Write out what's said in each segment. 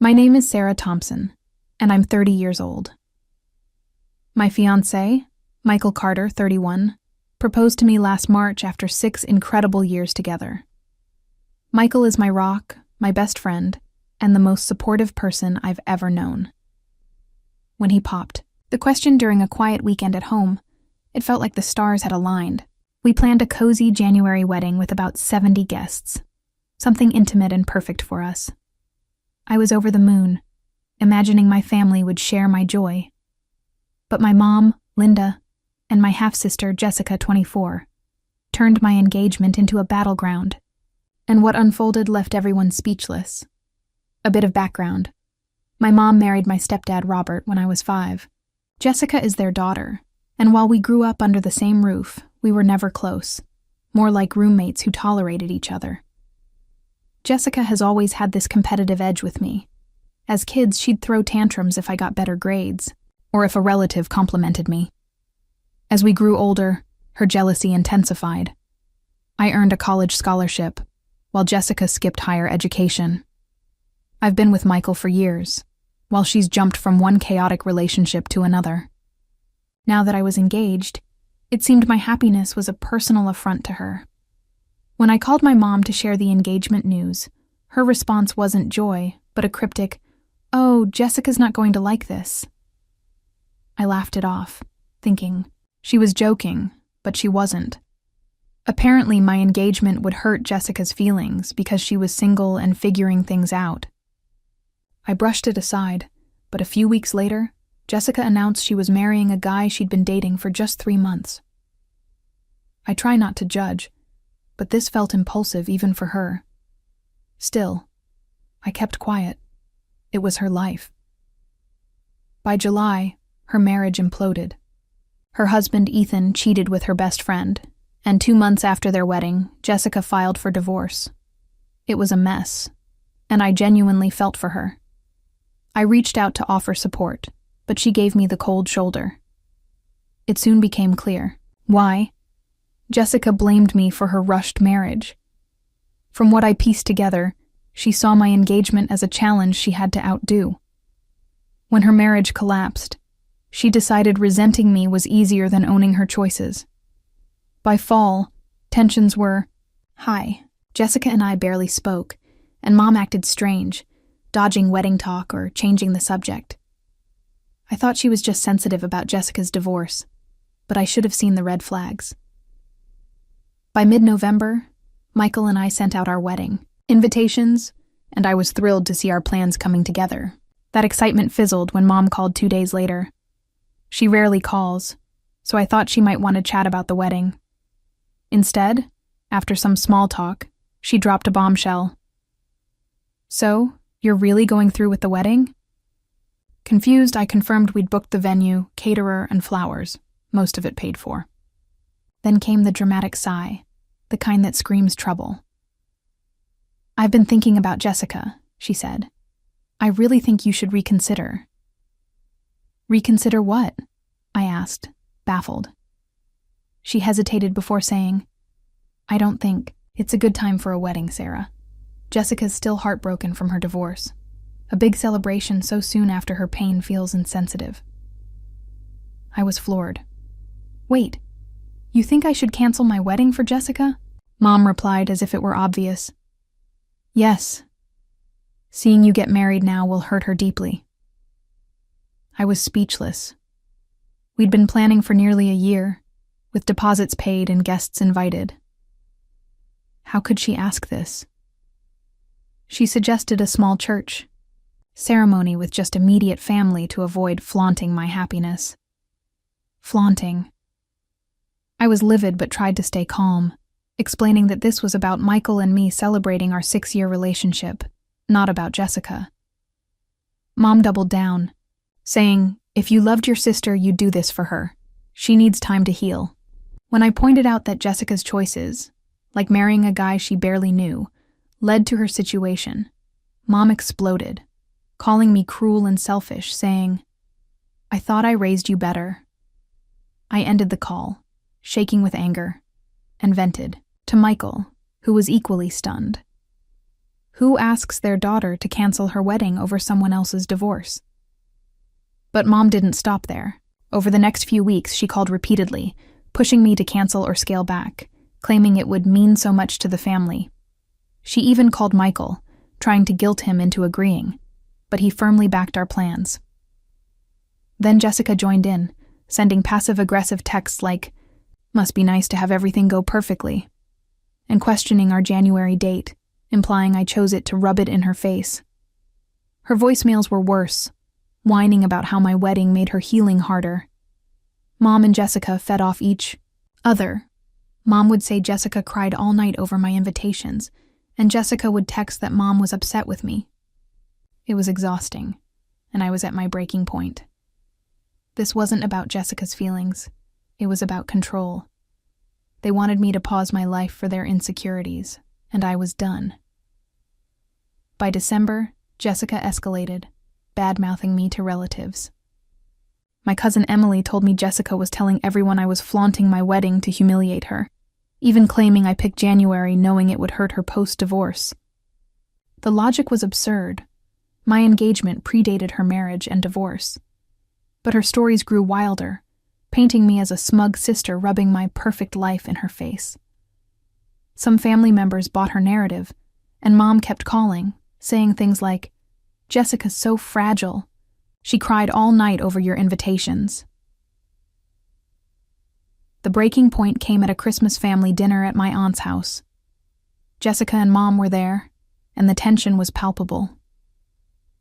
My name is Sarah Thompson, and I'm 30 years old. My fiancé, Michael Carter, 31, proposed to me last March after 6 incredible years together. Michael is my rock, my best friend, and the most supportive person I've ever known. When he popped the question during a quiet weekend at home, it felt like the stars had aligned. We planned a cozy January wedding with about 70 guests, something intimate and perfect for us. I was over the moon, imagining my family would share my joy. But my mom, Linda, and my half-sister, Jessica, 24, turned my engagement into a battleground, and what unfolded left everyone speechless. A bit of background. My mom married my stepdad, Robert, when I was 5. Jessica is their daughter, and while we grew up under the same roof, we were never close, more like roommates who tolerated each other. Jessica has always had this competitive edge with me. As kids, she'd throw tantrums if I got better grades, or if a relative complimented me. As we grew older, her jealousy intensified. I earned a college scholarship, while Jessica skipped higher education. I've been with Michael for years, while she's jumped from one chaotic relationship to another. Now that I was engaged, it seemed my happiness was a personal affront to her. When I called my mom to share the engagement news, her response wasn't joy, but a cryptic, "Oh, Jessica's not going to like this." I laughed it off, thinking she was joking, but she wasn't. Apparently, my engagement would hurt Jessica's feelings because she was single and figuring things out. I brushed it aside, but a few weeks later, Jessica announced she was marrying a guy she'd been dating for just 3 months. I try not to judge, but this felt impulsive even for her. Still, I kept quiet. It was her life. By July, her marriage imploded. Her husband, Ethan, cheated with her best friend, and 2 months after their wedding, Jessica filed for divorce. It was a mess, and I genuinely felt for her. I reached out to offer support, but she gave me the cold shoulder. It soon became clear. Why? Jessica blamed me for her rushed marriage. From what I pieced together, she saw my engagement as a challenge she had to outdo. When her marriage collapsed, she decided resenting me was easier than owning her choices. By fall, tensions were high. Jessica and I barely spoke, and Mom acted strange, dodging wedding talk or changing the subject. I thought she was just sensitive about Jessica's divorce, but I should have seen the red flags. By mid-November, Michael and I sent out our wedding invitations, and I was thrilled to see our plans coming together. That excitement fizzled when Mom called 2 days later. She rarely calls, so I thought she might want to chat about the wedding. Instead, after some small talk, she dropped a bombshell. "So, you're really going through with the wedding?" Confused, I confirmed we'd booked the venue, caterer, and flowers, most of it paid for. Then came the dramatic sigh, the kind that screams trouble. "I've been thinking about Jessica," she said. "I really think you should reconsider." "Reconsider what?" I asked, baffled. She hesitated before saying, "I don't think it's a good time for a wedding, Sarah. Jessica's still heartbroken from her divorce. A big celebration so soon after her pain feels insensitive." I was floored. "Wait, you think I should cancel my wedding for Jessica?" Mom replied as if it were obvious. "Yes. Seeing you get married now will hurt her deeply." I was speechless. We'd been planning for nearly a year, with deposits paid and guests invited. How could she ask this? She suggested a small church ceremony with just immediate family to avoid flaunting my happiness. Flaunting. I was livid but tried to stay calm, explaining that this was about Michael and me celebrating our 6-year relationship, not about Jessica. Mom doubled down, saying, "If you loved your sister, you'd do this for her. She needs time to heal." When I pointed out that Jessica's choices, like marrying a guy she barely knew, led to her situation, Mom exploded, calling me cruel and selfish, saying, "I thought I raised you better." I ended the call, shaking with anger, and vented to Michael, who was equally stunned. Who asks their daughter to cancel her wedding over someone else's divorce? But Mom didn't stop there. Over the next few weeks, she called repeatedly, pushing me to cancel or scale back, claiming it would mean so much to the family. She even called Michael, trying to guilt him into agreeing, but he firmly backed our plans. Then Jessica joined in, sending passive-aggressive texts like, "Must be nice to have everything go perfectly," and questioning our January date, implying I chose it to rub it in her face. Her voicemails were worse, whining about how my wedding made her healing harder. Mom and Jessica fed off each other. Mom would say Jessica cried all night over my invitations, and Jessica would text that Mom was upset with me. It was exhausting, and I was at my breaking point. This wasn't about Jessica's feelings. It was about control. They wanted me to pause my life for their insecurities, and I was done. By December, Jessica escalated, bad-mouthing me to relatives. My cousin Emily told me Jessica was telling everyone I was flaunting my wedding to humiliate her, even claiming I picked January knowing it would hurt her post-divorce. The logic was absurd. My engagement predated her marriage and divorce. But her stories grew wilder, painting me as a smug sister rubbing my perfect life in her face. Some family members bought her narrative, and Mom kept calling, saying things like, "Jessica's so fragile. She cried all night over your invitations." The breaking point came at a Christmas family dinner at my aunt's house. Jessica and Mom were there, and the tension was palpable.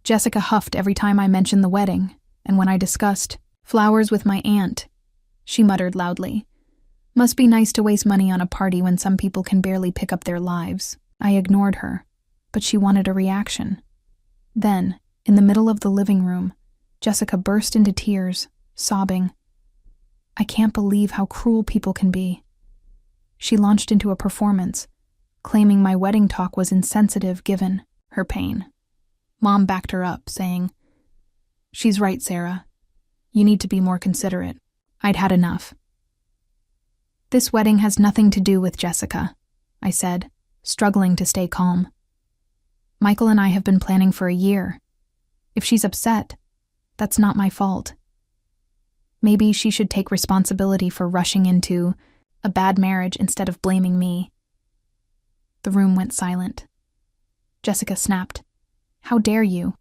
Jessica huffed every time I mentioned the wedding, and when I discussed flowers with my aunt, she muttered loudly, "Must be nice to waste money on a party when some people can barely pick up their lives." I ignored her, but she wanted a reaction. Then, in the middle of the living room, Jessica burst into tears, sobbing, "I can't believe how cruel people can be." She launched into a performance, claiming my wedding talk was insensitive given her pain. Mom backed her up, saying, "She's right, Sarah. You need to be more considerate." I'd had enough. "This wedding has nothing to do with Jessica," I said, struggling to stay calm. "Michael and I have been planning for a year. If she's upset, that's not my fault. Maybe she should take responsibility for rushing into a bad marriage instead of blaming me." The room went silent. Jessica snapped, "How dare you?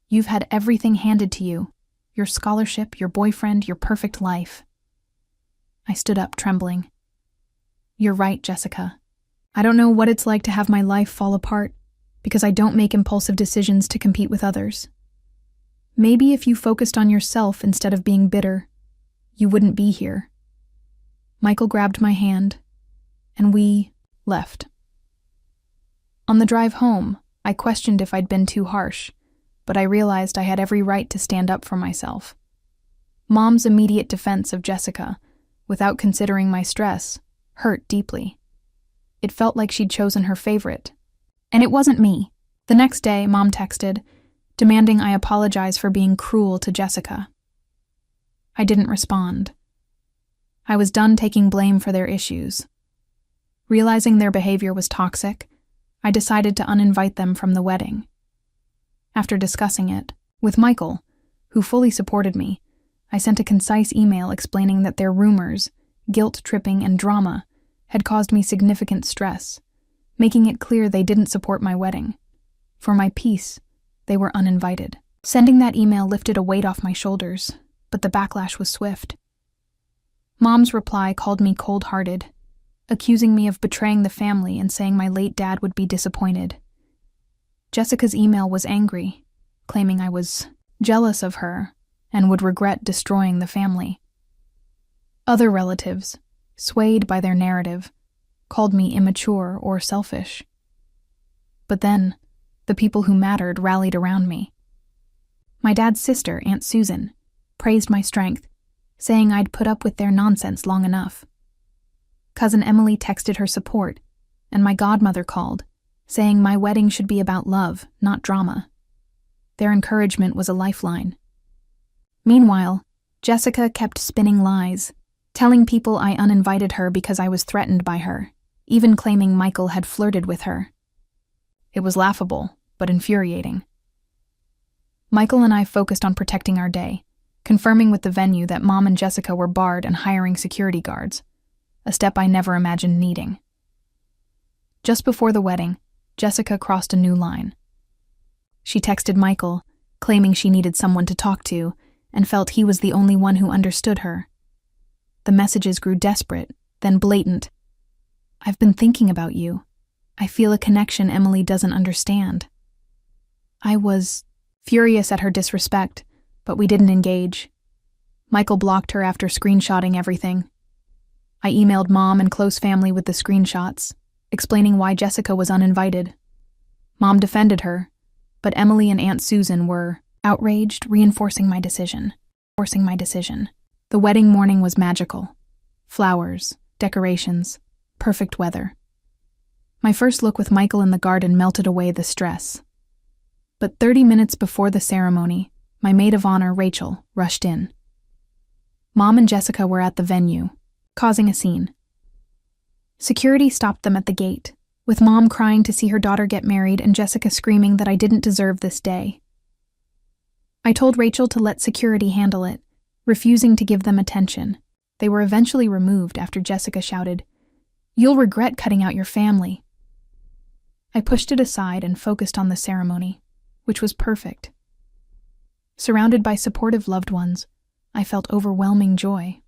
You've had everything handed to you. Your scholarship, your boyfriend, your perfect life." I stood up, trembling. "You're right, Jessica. I don't know what it's like to have my life fall apart because I don't make impulsive decisions to compete with others. Maybe if you focused on yourself instead of being bitter, you wouldn't be here." Michael grabbed my hand, and we left. On the drive home, I questioned if I'd been too harsh, but I realized I had every right to stand up for myself. Mom's immediate defense of Jessica, without considering my stress, hurt deeply. It felt like she'd chosen her favorite. And it wasn't me. The next day, Mom texted, demanding I apologize for being cruel to Jessica. I didn't respond. I was done taking blame for their issues. Realizing their behavior was toxic, I decided to uninvite them from the wedding. After discussing it with Michael, who fully supported me, I sent a concise email explaining that their rumors, guilt-tripping, and drama had caused me significant stress, making it clear they didn't support my wedding. For my peace, they were uninvited. Sending that email lifted a weight off my shoulders, but the backlash was swift. Mom's reply called me cold-hearted, accusing me of betraying the family and saying my late dad would be disappointed. Jessica's email was angry, claiming I was jealous of her and would regret destroying the family. Other relatives, swayed by their narrative, called me immature or selfish. But then, the people who mattered rallied around me. My dad's sister, Aunt Susan, praised my strength, saying I'd put up with their nonsense long enough. Cousin Emily texted her support, and my godmother called, saying my wedding should be about love, not drama. Their encouragement was a lifeline. Meanwhile, Jessica kept spinning lies, telling people I uninvited her because I was threatened by her, even claiming Michael had flirted with her. It was laughable, but infuriating. Michael and I focused on protecting our day, confirming with the venue that Mom and Jessica were barred and hiring security guards, a step I never imagined needing. Just before the wedding, Jessica crossed a new line. She texted Michael, claiming she needed someone to talk to and felt he was the only one who understood her. The messages grew desperate, then blatant. "I've been thinking about you. I feel a connection Emily doesn't understand." I was furious at her disrespect, but we didn't engage. Michael blocked her after screenshotting everything. I emailed Mom and close family with the screenshots, explaining why Jessica was uninvited. Mom defended her, but Emily and Aunt Susan were outraged, reinforcing my decision. The wedding morning was magical. Flowers, decorations, perfect weather. My first look with Michael in the garden melted away the stress. But 30 minutes before the ceremony, my maid of honor, Rachel, rushed in. Mom and Jessica were at the venue, causing a scene. Security stopped them at the gate, with Mom crying to see her daughter get married and Jessica screaming that I didn't deserve this day. I told Rachel to let security handle it, refusing to give them attention. They were eventually removed after Jessica shouted, "You'll regret cutting out your family." I pushed it aside and focused on the ceremony, which was perfect. Surrounded by supportive loved ones, I felt overwhelming joy.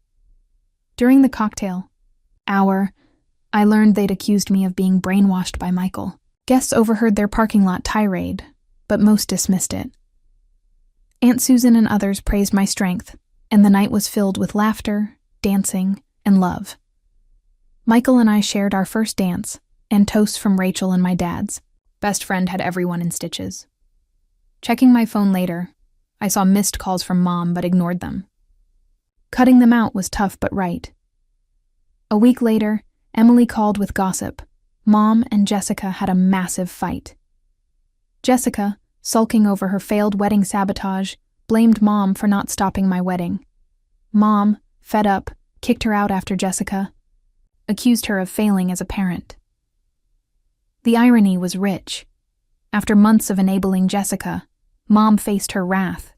During the cocktail hour, I learned they'd accused me of being brainwashed by Michael. Guests overheard their parking lot tirade, but most dismissed it. Aunt Susan and others praised my strength, and the night was filled with laughter, dancing, and love. Michael and I shared our first dance, and toasts from Rachel and my dad's. Best friend had everyone in stitches. Checking my phone later, I saw missed calls from Mom but ignored them. Cutting them out was tough but right. A week later, Emily called with gossip. Mom and Jessica had a massive fight. Jessica, sulking over her failed wedding sabotage, blamed Mom for not stopping my wedding. Mom, fed up, kicked her out after Jessica, accused her of failing as a parent. The irony was rich. After months of enabling Jessica, Mom faced her wrath.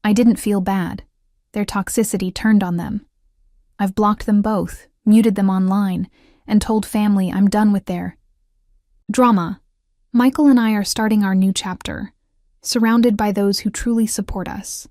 I didn't feel bad. Their toxicity turned on them. I've blocked them both, muted them online, and told family I'm done with their drama. Michael and I are starting our new chapter, surrounded by those who truly support us.